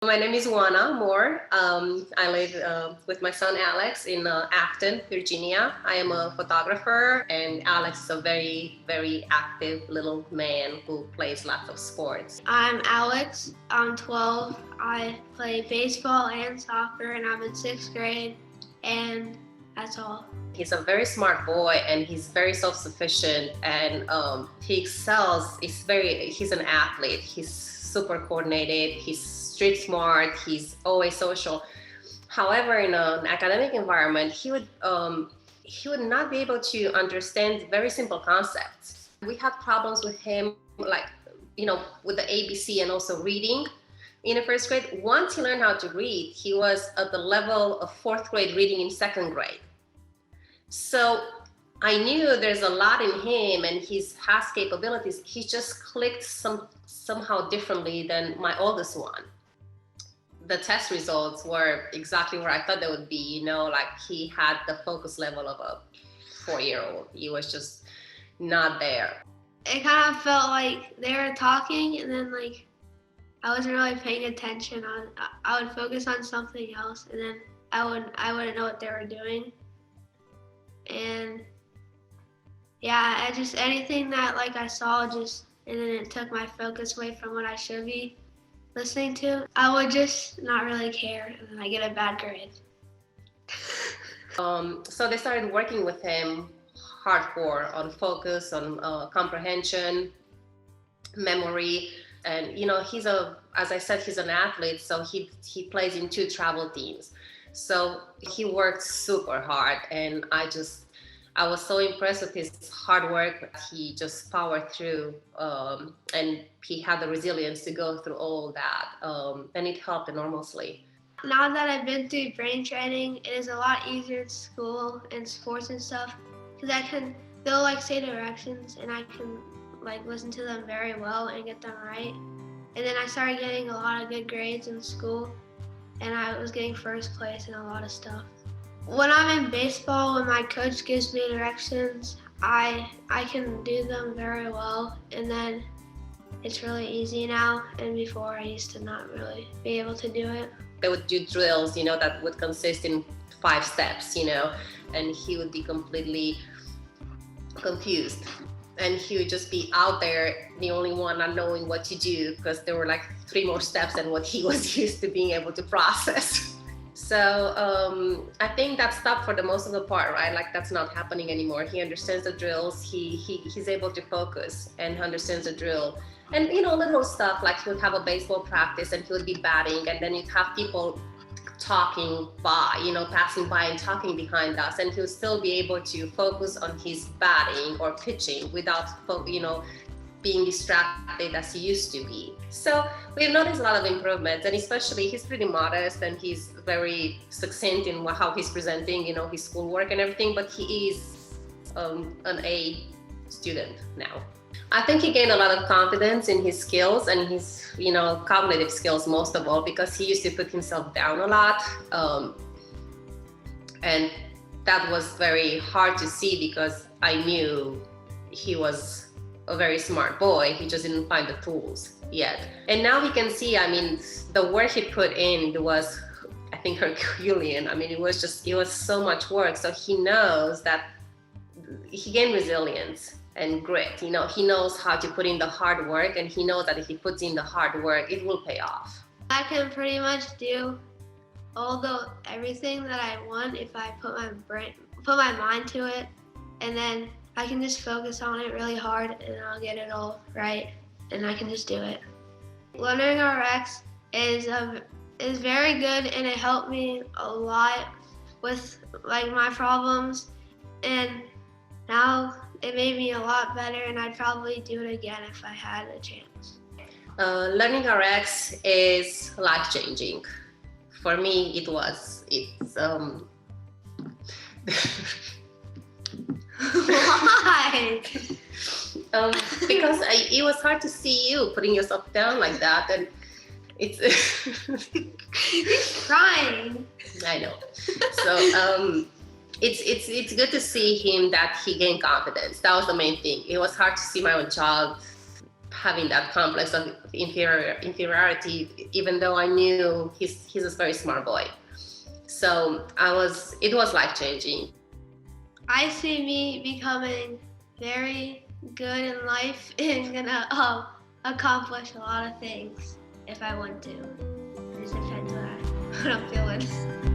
My name is Juana Moore. I live with my son Alex in Acton, Virginia. I am a photographer, and Alex is a very, very active little man who plays lots of sports. I'm Alex. I'm 12. I play baseball and soccer, and I'm in 6th grade, and that's all. He's a very smart boy, and he's very self-sufficient, and he excels. He's an athlete. He's super coordinated. He's street smart. He's always social. However, in an academic environment, he would not be able to understand very simple concepts. We had problems with him, like, with the ABC and also reading. In the 1st grade, once he learned how to read, he was at the level of 4th grade reading in 2nd grade. So I knew there's a lot in him and he has capabilities. He just clicked somehow differently than my oldest one. The test results were exactly where I thought they would be, like he had the focus level of a 4-year-old. He was just not there. It kind of felt like they were talking, and then I wasn't really paying attention. I would focus on something else, and then I wouldn't know what they were doing. And yeah, anything that I saw and then it took my focus away from what I should be listening to, I would just not really care, and then I get a bad grade. So they started working with him hardcore on focus, on comprehension, memory, and as I said, he's an athlete, so he plays in 2 travel teams. So he worked super hard, and I was so impressed with his hard work. He just powered through, and he had the resilience to go through all that, and it helped enormously. Now that I've been through brain training, it is a lot easier in school and sports and stuff, because they'll say directions, and I can listen to them very well and get them right. And then I started getting a lot of good grades in school, and I was getting 1st place in a lot of stuff. When I'm in baseball, when my coach gives me directions, I can do them very well, and then it's really easy now, and before I used to not really be able to do it. They would do drills, that would consist in 5 steps, and he would be completely confused. And he would just be out there, the only one not knowing what to do, because there were 3 more steps than what he was used to being able to process. So I think that stopped for the most of the part, right? That's not happening anymore. He understands the drills. He's able to focus and understands the drill. And little stuff he would have a baseball practice and he would be batting, and then you'd have people talking by, passing by and talking behind us, and he would still be able to focus on his batting or pitching without being distracted as he used to be. So we've noticed a lot of improvements, and especially he's pretty modest and he's very succinct in how he's presenting, his schoolwork and everything, but he is an A student now. I think he gained a lot of confidence in his skills and his, cognitive skills most of all, because he used to put himself down a lot. And that was very hard to see because I knew he was a very smart boy. He just didn't find the tools yet. And now we can see, the work he put in was, I think, Herculean. It was so much work. So he knows that he gained resilience and grit. He knows how to put in the hard work, and he knows that if he puts in the hard work, it will pay off. I can pretty much do everything that I want if I put my mind to it, and then I can just focus on it really hard, and I'll get it all right, and I can just do it. LearningRx is very good, and it helped me a lot with my problems, and now it made me a lot better, and I'd probably do it again if I had a chance. LearningRx is life-changing. For me, it was. Why? Because it was hard to see you putting yourself down like that, and it's. He's crying. I know. So it's good to see him that he gained confidence. That was the main thing. It was hard to see my own child having that complex of inferiority, even though I knew he's a very smart boy. So it was life changing. I see me becoming very good in life and gonna accomplish a lot of things if I want to. It just depends what I'm feeling.